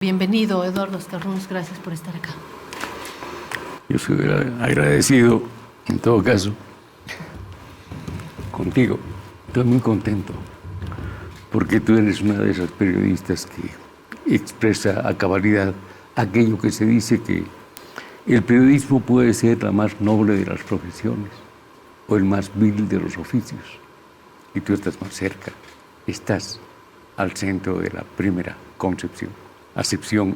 Bienvenido, Eduardo Escarrons, gracias por estar acá. Yo soy agradecido, en todo caso, contigo. Estoy muy contento, porque tú eres una de esas periodistas que expresa a cabalidad aquello que se dice que el periodismo puede ser la más noble de las profesiones o el más vil de los oficios. Y tú estás más cerca, estás al centro de la primera acepción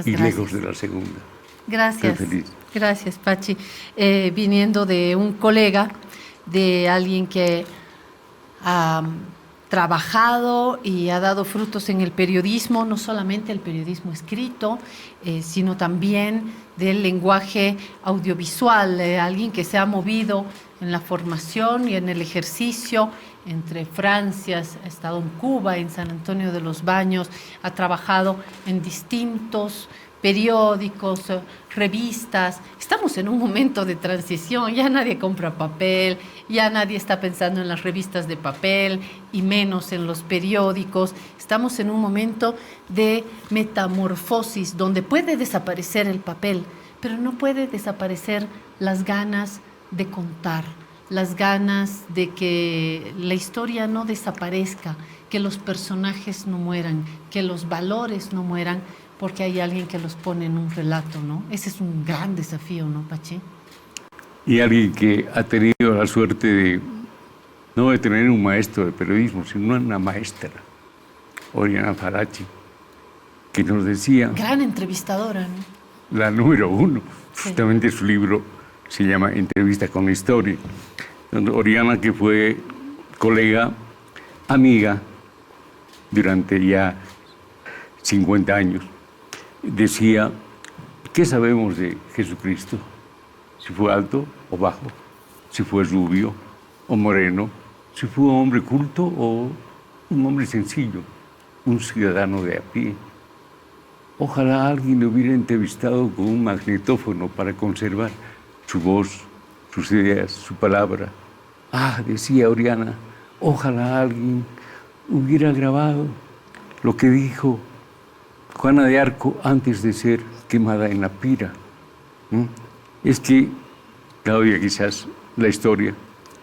y lejos de la segunda. Gracias. Estoy feliz. Gracias, Pachi. Viniendo de un colega, de alguien que ha trabajado y ha dado frutos en el periodismo, no solamente el periodismo escrito, sino también del lenguaje audiovisual, alguien que se ha movido en la formación y en el ejercicio entre Francia, ha estado en Cuba, en San Antonio de los Baños, ha trabajado en distintos periódicos, revistas. Estamos en un momento de transición, ya nadie compra papel, ya nadie está pensando en las revistas de papel y menos en los periódicos. Estamos en un momento de metamorfosis donde puede desaparecer el papel, pero no puede desaparecer las ganas de contar, las ganas de que la historia no desaparezca, que los personajes no mueran, que los valores no mueran, porque hay alguien que los pone en un relato, ¿no? Ese es un gran desafío, ¿no, Pachi? Y alguien que ha tenido la suerte de, no de tener un maestro de periodismo, sino una maestra, Oriana Fallaci, que nos decía... Gran entrevistadora, ¿no? La número uno. Sí. Justamente su libro se llama Entrevista con la Historia. Oriana, que fue colega, amiga, durante ya 50 años, decía, ¿qué sabemos de Jesucristo? Si fue alto o bajo, si fue rubio o moreno, si fue un hombre culto o un hombre sencillo, un ciudadano de a pie. Ojalá alguien le hubiera entrevistado con un magnetófono para conservar su voz, sus ideas, su palabra. Ah, decía Oriana, ojalá alguien hubiera grabado lo que dijo Juana de Arco antes de ser quemada en la pira. Es que, Claudia, quizás la historia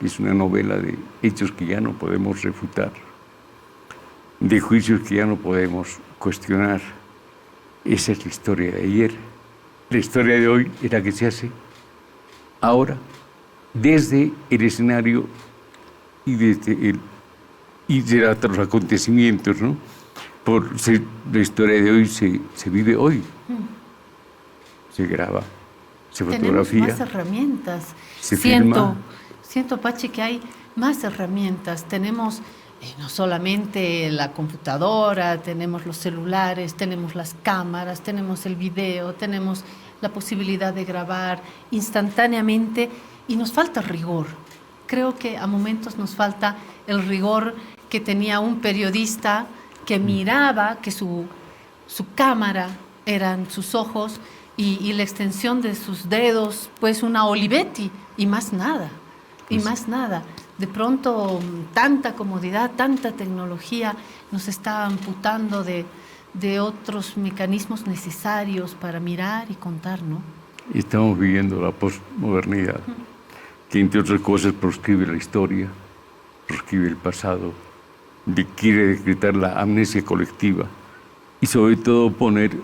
es una novela de hechos que ya no podemos refutar, de juicios que ya no podemos cuestionar. Esa es la historia de ayer. La historia de hoy es la que se hace ahora, desde el escenario y desde otros acontecimientos, ¿no? La historia de hoy se vive hoy, se graba, se fotografía. Tenemos más herramientas. Se filma. Siento, Pachi, que hay más herramientas. Tenemos no solamente la computadora, tenemos los celulares, tenemos las cámaras, tenemos el video, tenemos la posibilidad de grabar instantáneamente y nos falta rigor. Creo que a momentos nos falta el rigor que tenía un periodista que miraba que su cámara eran sus ojos y la extensión de sus dedos, pues una Olivetti y más nada, más nada. De pronto, tanta comodidad, tanta tecnología nos está amputando de otros mecanismos necesarios para mirar y contar, ¿no? Estamos viviendo la posmodernidad, que entre otras cosas proscribe la historia, proscribe el pasado, quiere decretar la amnesia colectiva y sobre todo poner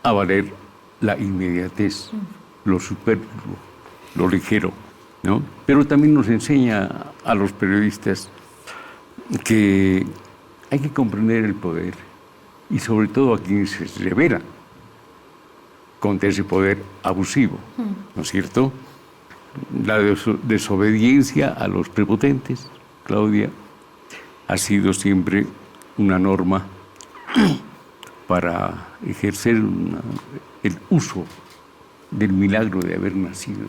a valer la inmediatez, lo superfluo, lo ligero, ¿no? Pero también nos enseña a los periodistas que hay que comprender el poder y sobre todo a quienes se rebelan contra ese poder abusivo, ¿no es cierto? La desobediencia a los prepotentes, Claudia, ha sido siempre una norma para ejercer el uso del milagro de haber nacido.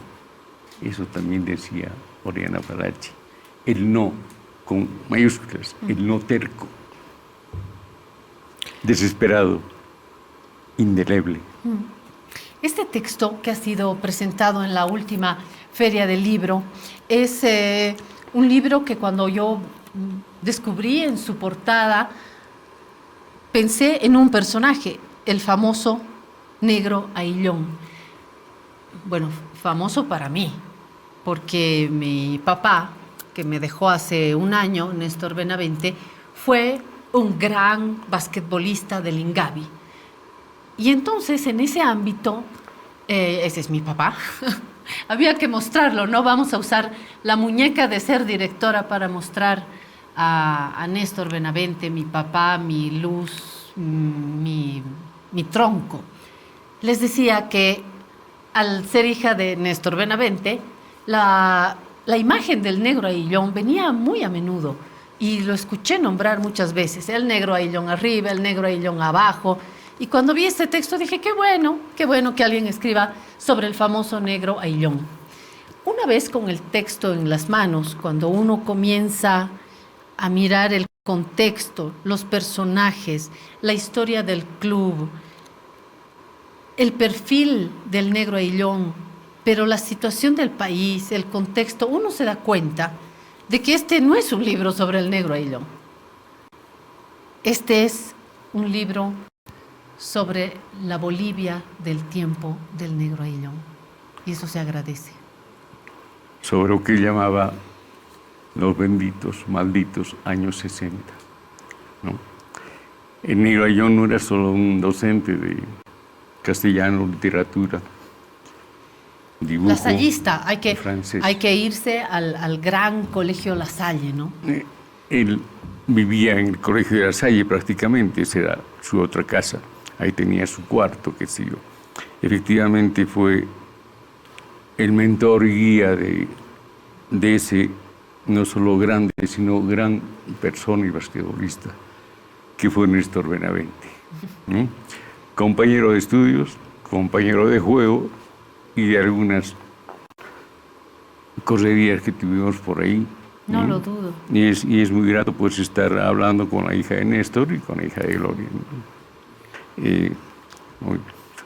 Eso también decía Oriana Fallaci. El no, con mayúsculas, el no terco, desesperado, indeleble. Este texto que ha sido presentado en la última Feria del Libro es un libro que cuando yo descubrí en su portada pensé en un personaje. el famoso negro Ayllón. Bueno, famoso para mí, porque mi papá, que me dejó hace un año, Néstor Benavente, fue un gran basquetbolista del Ingavi. Y entonces, en ese ámbito, ese es mi papá, había que mostrarlo, no vamos a usar la muñeca de ser directora para mostrar a Néstor Benavente, mi papá, mi luz, mi tronco. Les decía que al ser hija de Néstor Benavente, la imagen del negro Ayllón venía muy a menudo y lo escuché nombrar muchas veces, el negro Ayllón arriba, el negro Ayllón abajo. Y cuando vi este texto dije, qué bueno que alguien escriba sobre el famoso negro Ayllón. Una vez con el texto en las manos, cuando uno comienza a mirar el contexto, los personajes, la historia del club, el perfil del negro Ayllón, pero la situación del país, el contexto, uno se da cuenta de que este no es un libro sobre el negro Ayllón. Este es un libro sobre la Bolivia del tiempo del negro Ayllón. Y eso se agradece. Sobre lo que llamaba los benditos, malditos años 60. ¿No? El negro Ayllón no era solo un docente de castellano, literatura, dibujo, lasallista, hay francés. que irse al gran colegio La Salle, ¿no? Él vivía en el colegio de La Salle prácticamente, esa era su otra casa, ahí tenía su cuarto, qué sé yo. Efectivamente fue el mentor y guía de ese, no solo grande, sino gran persona y basquetbolista, que fue Néstor Benavente. ¿No? Compañero de estudios, compañero de juego y de algunas correrías que tuvimos por ahí. No lo dudo. Y es muy grato pues estar hablando con la hija de Néstor y con la hija de Gloria.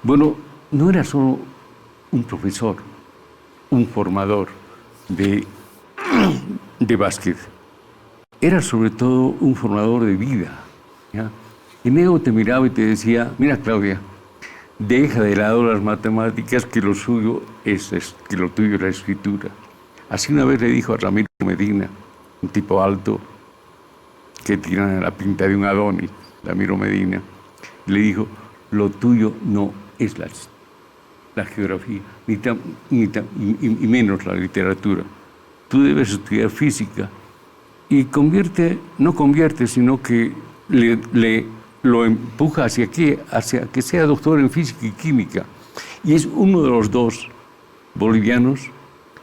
Bueno, no era solo un profesor, un formador de básquet, era sobre todo un formador de vida. ¿Ya? Y Neo te miraba y te decía, mira Claudia, deja de lado las matemáticas, que lo suyo que lo tuyo es la escritura. Así una vez le dijo a Ramiro Medina, un tipo alto, que tiene la pinta de un Adonis, Ramiro Medina, le dijo, lo tuyo no es la geografía, y menos la literatura. Tú debes estudiar física y no convierte, sino que lo empuja hacia que sea doctor en física y química. Y es uno de los dos bolivianos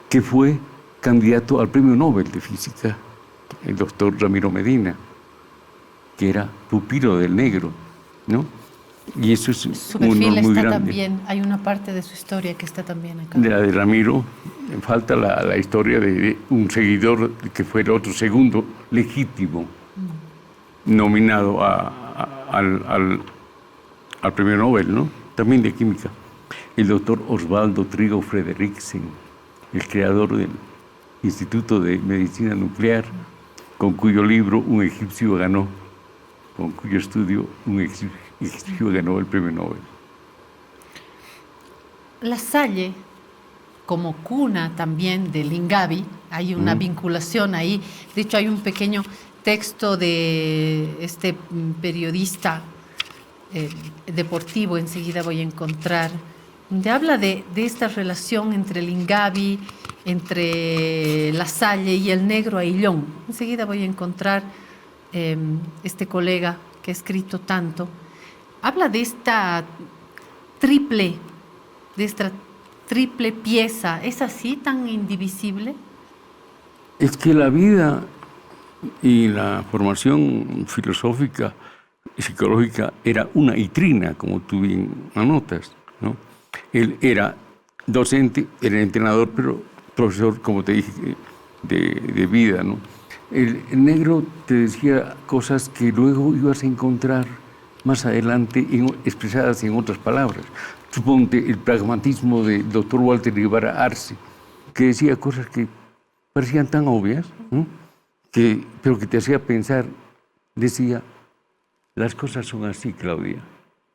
que fue candidato al Premio Nobel de Física, el doctor Ramiro Medina, que era pupilo del negro, ¿no? Y eso es su un perfil honor muy está grande. También, hay una parte de su historia que está también acá. De la de Ramiro, falta la historia de un seguidor que fue el otro segundo legítimo nominado al Premio Nobel, ¿no? También de química. El doctor Osvaldo Trigo Frederiksen, el creador del Instituto de Medicina Nuclear, con cuyo libro un egipcio ganó, con cuyo estudio un egipcio ganó el Premio Nobel. La Salle, como cuna también del Ingavi, hay una vinculación ahí. De hecho, hay un pequeño texto de este periodista deportivo, enseguida voy a encontrar, donde habla de esta relación entre el Ingavi, entre La Salle y el negro Ayllón. Enseguida voy a encontrar este colega que ha escrito tanto. Habla de esta triple pieza. ¿Es así, tan indivisible? Es que la vida y la formación filosófica y psicológica era una itrina, como tú bien anotas, ¿no? Él era docente, era entrenador, pero profesor, como te dije, de vida, ¿no? El negro te decía cosas que luego ibas a encontrar más adelante expresadas en otras palabras. Suponte el pragmatismo del doctor Walter Guevara Arce, que decía cosas que parecían tan obvias, ¿no? Pero que te hacía pensar. Decía, las cosas son así, Claudia,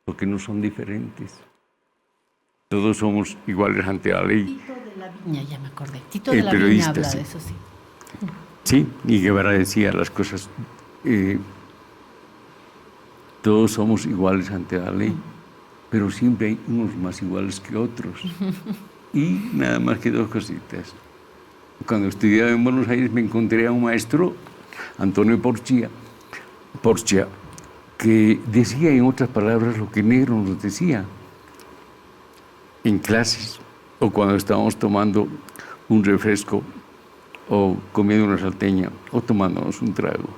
porque no son diferentes. Todos somos iguales ante la ley. Tito de la Viña, ya me acordé. Tito de la Viña habla de eso, sí. Sí, y Guevara decía las cosas, todos somos iguales ante la ley, pero siempre hay unos más iguales que otros. Y nada más que dos cositas. Cuando estudiaba en Buenos Aires me encontré a un maestro, Antonio Porcia, que decía en otras palabras lo que Negro nos decía en clases o cuando estábamos tomando un refresco o comiendo una salteña o tomándonos un trago.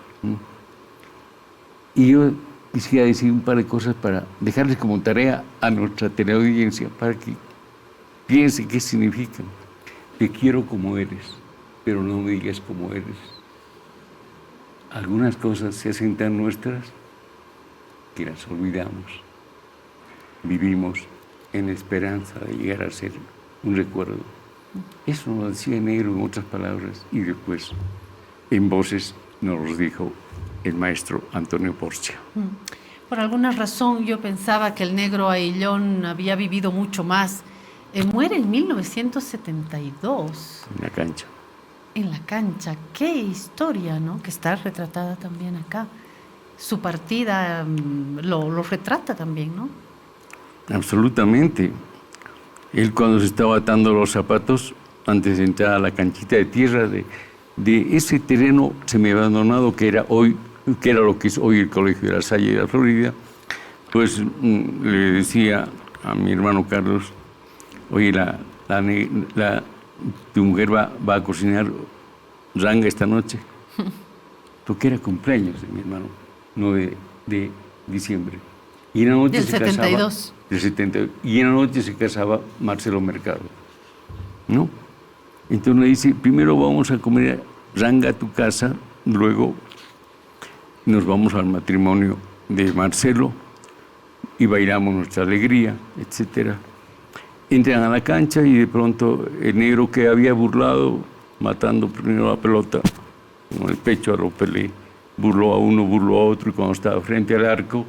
Y yo quisiera decir un par de cosas para dejarles como tarea a nuestra teleaudiencia para que piense qué significan. Te quiero como eres, pero no me digas cómo eres. Algunas cosas se hacen tan nuestras que las olvidamos. Vivimos en esperanza de llegar a ser un recuerdo. Eso nos decía Negro en otras palabras y después en voces nos lo dijo el maestro Antonio Porcia. Por alguna razón yo pensaba que el Negro Aillón había vivido mucho más. Muere en 1972. En la cancha. En la cancha. Qué historia, ¿no? Que está retratada también acá. Su partida lo retrata también, ¿no? Absolutamente. Él cuando se estaba atando los zapatos, antes de entrar a la canchita de tierra de ese terreno semiabandonado que era lo que es hoy el Colegio de la Salle de la Florida, pues le decía a mi hermano Carlos, oye, tu mujer va a cocinar ranga esta noche, porque era cumpleaños de mi hermano, 9 de diciembre. Y en la noche del 72. Del 72. Y en la noche se casaba Marcelo Mercado, ¿no? Entonces le dice, primero vamos a comer ranga a tu casa, luego nos vamos al matrimonio de Marcelo y bailamos nuestra alegría, etcétera. Entran a la cancha y de pronto el Negro que había burlado, matando primero la pelota con el pecho a lo Pelé, burló a uno, burló a otro, y cuando estaba frente al arco,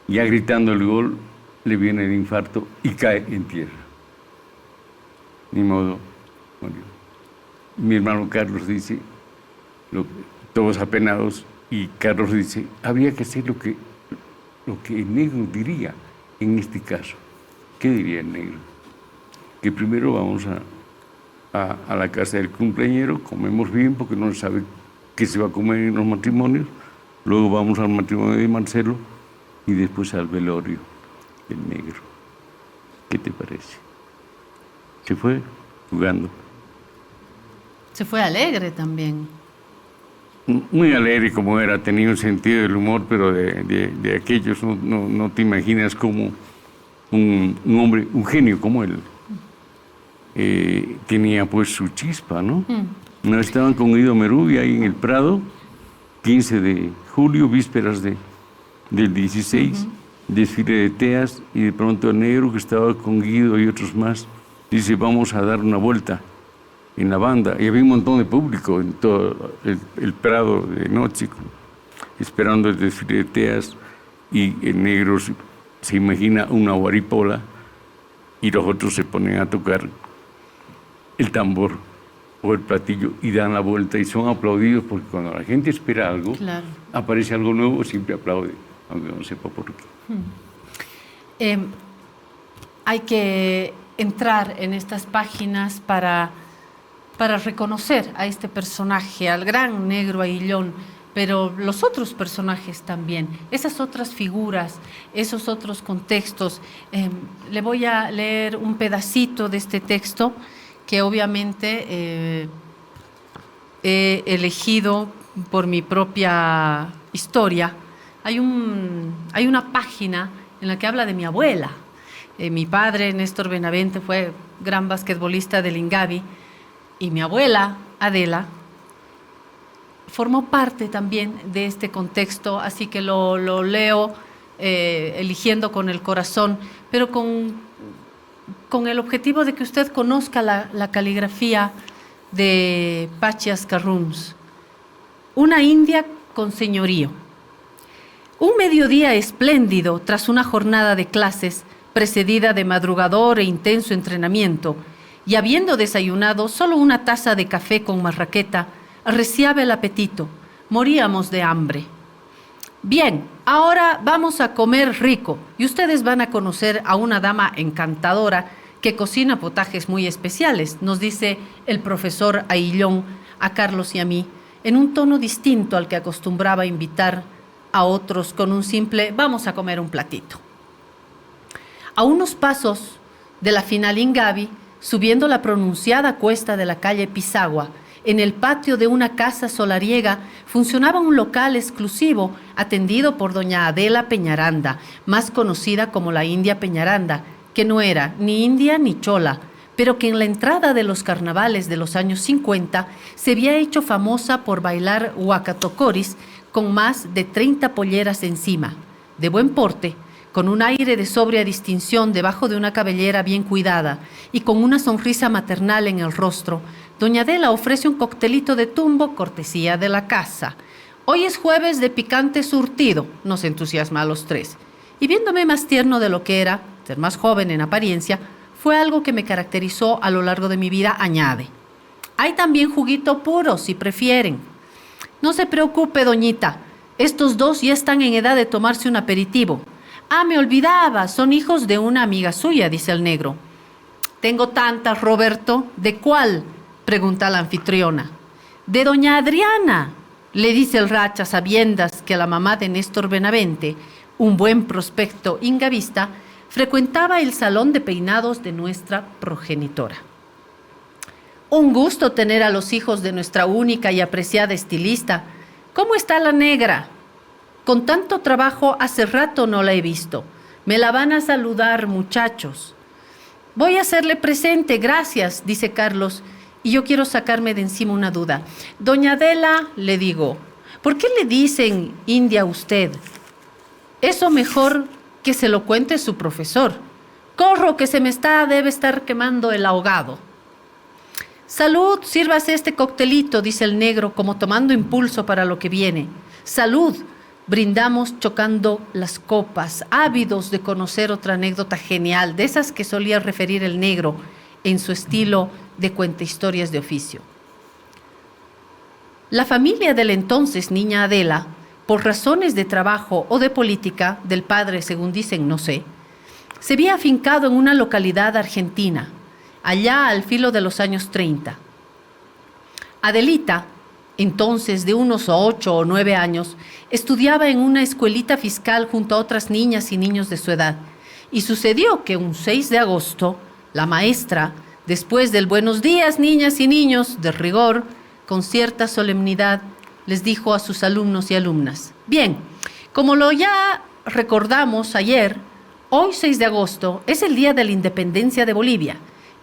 ya gritando el gol, le viene el infarto y cae en tierra. Ni modo, murió. Mi hermano Carlos dice, todos apenados, y Carlos dice, habría que hacer lo que el Negro diría en este caso. ¿Qué diría el Negro? Que primero vamos a la casa del cumpleañero, comemos bien porque no se sabe qué se va a comer en los matrimonios, luego vamos al matrimonio de Marcelo y después al velorio del Negro. ¿Qué te parece? Se fue jugando. Se fue alegre también. Muy alegre como era, tenía un sentido del humor, pero de aquellos no te imaginas como un hombre, un genio como él. Tenía pues su chispa, ¿no? No estaban con Guido Merubbi ahí en el Prado, 15 de julio, vísperas del 16, desfile de teas, y de pronto el Negro, que estaba con Guido y otros más, dice, vamos a dar una vuelta en la banda. Y había un montón de público en todo el Prado de noche, esperando el desfile de teas, y el Negro se imagina una guaripola y los otros se ponen a tocar el tambor o el platillo y dan la vuelta y son aplaudidos, porque cuando la gente espera algo, claro, aparece algo nuevo, siempre aplaude, aunque no sepa por qué. Hay que entrar en estas páginas para reconocer a este personaje, al gran Negro Aillón, pero los otros personajes también, esas otras figuras, esos otros contextos. Le voy a leer un pedacito de este texto que obviamente he elegido por mi propia historia. Hay una página en la que habla de mi abuela. Mi padre, Néstor Benavente, fue gran basquetbolista del Ingavi, y mi abuela, Adela, formó parte también de este contexto, así que lo leo eligiendo con el corazón, pero con el objetivo de que usted conozca la caligrafía de Pachi Ascarrums. Una india con señorío. Un mediodía espléndido tras una jornada de clases, precedida de madrugador e intenso entrenamiento, y habiendo desayunado solo una taza de café con marraqueta, arreciaba el apetito. Moríamos de hambre. Bien, ahora vamos a comer rico y ustedes van a conocer a una dama encantadora que cocina potajes muy especiales, nos dice el profesor Aillón a Carlos y a mí, en un tono distinto al que acostumbraba invitar a otros con un simple «vamos a comer un platito». A unos pasos de la final Ingavi, subiendo la pronunciada cuesta de la calle Pisagua, en el patio de una casa solariega funcionaba un local exclusivo atendido por doña Adela Peñaranda, más conocida como la India Peñaranda, que no era ni india ni chola, pero que en la entrada de los carnavales de los años 50 se había hecho famosa por bailar huacatocoris con más de 30 polleras encima, de buen porte, con un aire de sobria distinción debajo de una cabellera bien cuidada y con una sonrisa maternal en el rostro. Doña Adela ofrece un coctelito de tumbo, cortesía de la casa. Hoy es jueves de picante surtido, nos entusiasma a los tres. Y viéndome más tierno de lo que era, ser más joven en apariencia, fue algo que me caracterizó a lo largo de mi vida, añade. Hay también juguito puro, si prefieren. No se preocupe, doñita, estos dos ya están en edad de tomarse un aperitivo. Ah, me olvidaba, son hijos de una amiga suya, dice el negro. Tengo tantas, Roberto. ¿De cuál?, pregunta la anfitriona. De doña Adriana, le dice el Racha, sabiendas que la mamá de Néstor Benavente, un buen prospecto ingavista, frecuentaba el salón de peinados de nuestra progenitora. Un gusto tener a los hijos de nuestra única y apreciada estilista. ¿Cómo está la negra? Con tanto trabajo hace rato no la he visto. Me la van a saludar, muchachos. Voy a hacerle presente, gracias, dice Carlos, y yo quiero sacarme de encima una duda. Doña Adela, le digo, ¿por qué le dicen india a usted? Eso mejor que se lo cuente su profesor. Corro, que debe estar quemando el ahogado. Salud, sírvase este coctelito, dice el negro, como tomando impulso para lo que viene. Salud. Brindamos chocando las copas, ávidos de conocer otra anécdota genial, de esas que solía referir el negro en su estilo de cuentahistorias de oficio. La familia del entonces niña Adela, por razones de trabajo o de política, del padre, según dicen, no sé, se había afincado en una localidad argentina, allá al filo de los años 30. Adelita, entonces de unos 8 o 9 años, estudiaba en una escuelita fiscal junto a otras niñas y niños de su edad. Y sucedió que un 6 de agosto, la maestra, después del buenos días, niñas y niños, de rigor, con cierta solemnidad, les dijo a sus alumnos y alumnas: bien, como lo ya recordamos ayer, hoy 6 de agosto es el día de la independencia de Bolivia.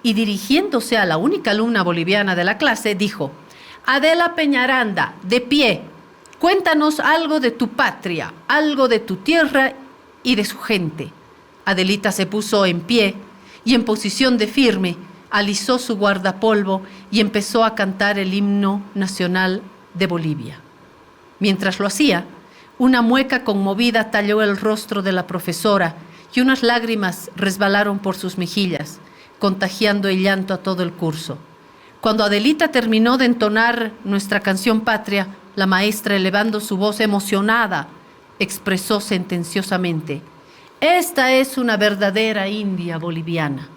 Y dirigiéndose a la única alumna boliviana de la clase, dijo: Adela Peñaranda, de pie, cuéntanos algo de tu patria, algo de tu tierra y de su gente. Adelita se puso en pie y en posición de firme, alisó su guardapolvo y empezó a cantar el himno nacional de Bolivia. Mientras lo hacía, una mueca conmovida talló el rostro de la profesora y unas lágrimas resbalaron por sus mejillas, contagiando el llanto a todo el curso. Cuando Adelita terminó de entonar nuestra canción patria, la maestra, elevando su voz emocionada, expresó sentenciosamente: esta es una verdadera india boliviana.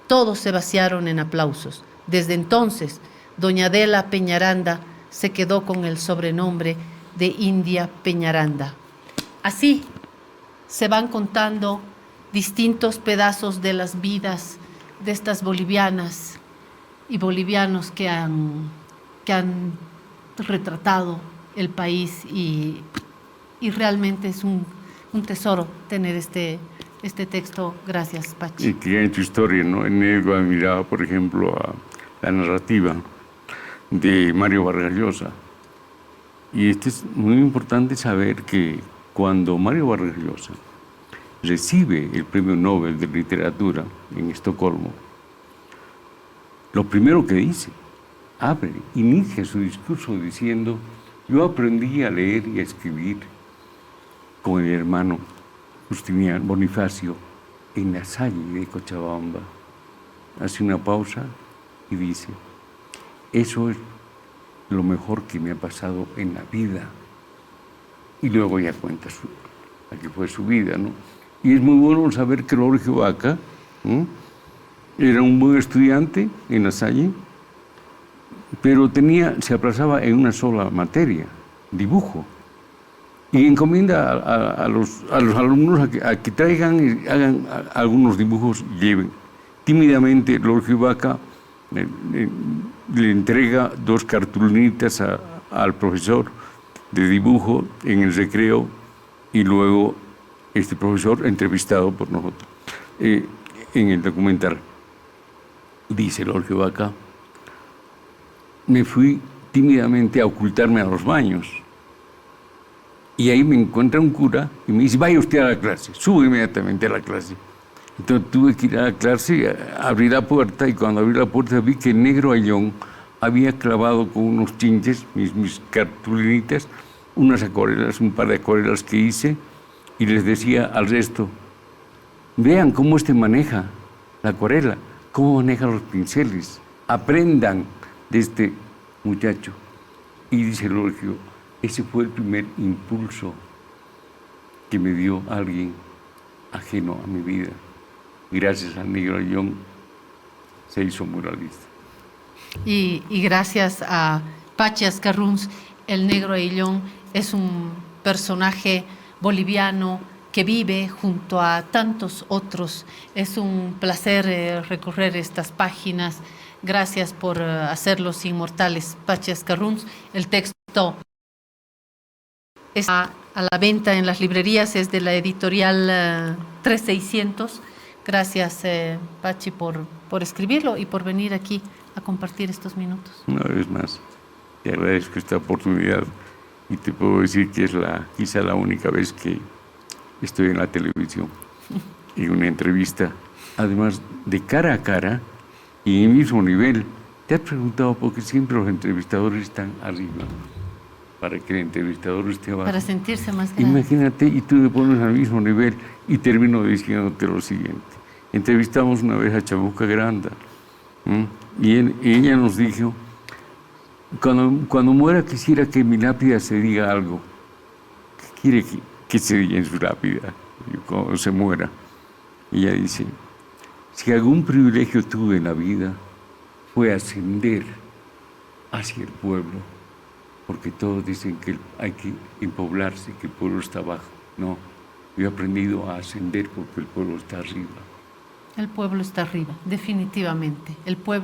Todos se vaciaron en aplausos. Desde entonces, doña Adela Peñaranda se quedó con el sobrenombre de India Peñaranda. Así se van contando distintos pedazos de las vidas de estas bolivianas y bolivianos que han retratado el país y realmente es un tesoro tener este texto. Gracias, Pachi. Y que en tu historia, ¿no? En él miraba, por ejemplo, a la narrativa de Mario Vargas Llosa. Y es muy importante saber que cuando Mario Vargas Llosa recibe el Premio Nobel de Literatura en Estocolmo, lo primero que dice, inicia su discurso diciendo: yo aprendí a leer y a escribir con el hermano Justiniano Bonifacio en la Salle de Cochabamba. Hace una pausa y dice, eso es lo mejor que me ha pasado en la vida. Y luego ya cuenta la que fue su vida, ¿no? Y es muy bueno saber que Lorgio Vaca era un buen estudiante en la Salle, pero se aplazaba en una sola materia, dibujo. Y encomienda a los alumnos a que traigan y hagan algunos dibujos y lleven. Tímidamente, Lorgio Vaca le entrega 2 cartulinitas al profesor de dibujo en el recreo, y luego este profesor, entrevistado por nosotros en el documental, dice Lorgio Vaca, me fui tímidamente a ocultarme a los baños. Y ahí me encuentra un cura y me dice, vaya usted a la clase, sube inmediatamente a la clase. Entonces tuve que ir a la clase, abrí la puerta, y cuando abrí la puerta vi que el negro Ayllón había clavado con unos chinches mis cartulinitas, unas acuarelas, un par de acuarelas que hice, y les decía al resto, vean cómo maneja la acuarela, cómo maneja los pinceles, aprendan de este muchacho. Y dice Lorgio, ese fue el primer impulso que me dio alguien ajeno a mi vida. Gracias al negro Ayllón se hizo muralista. Y gracias a Pachi Ascarruns, el negro Ayllón es un personaje boliviano que vive junto a tantos otros. Es un placer recorrer estas páginas. Gracias por hacerlos inmortales, Pachi Ascarruns. El texto está a la venta en las librerías, es de la editorial 3600. Gracias, Pachi, por escribirlo y por venir aquí a compartir estos minutos. Una vez más, te agradezco esta oportunidad y te puedo decir que es quizá la única vez que estoy en la televisión, en una entrevista, además de cara a cara y en el mismo nivel. ¿Te has preguntado por qué siempre los entrevistadores están arriba? Para que el entrevistador esté abajo. Para sentirse más grande. Imagínate, y tú me pones al mismo nivel y termino diciéndote lo siguiente. Entrevistamos una vez a Chabuca Granda, y ella nos dijo, cuando muera quisiera que en mi lápida se diga algo. ¿Qué quiere que se diga en su lápida cuando se muera? Y ella dice, si algún privilegio tuve en la vida fue ascender hacia el pueblo, porque todos dicen que hay que empoblarse, que el pueblo está abajo. No, yo he aprendido a ascender porque el pueblo está arriba. El pueblo está arriba, definitivamente. El pueblo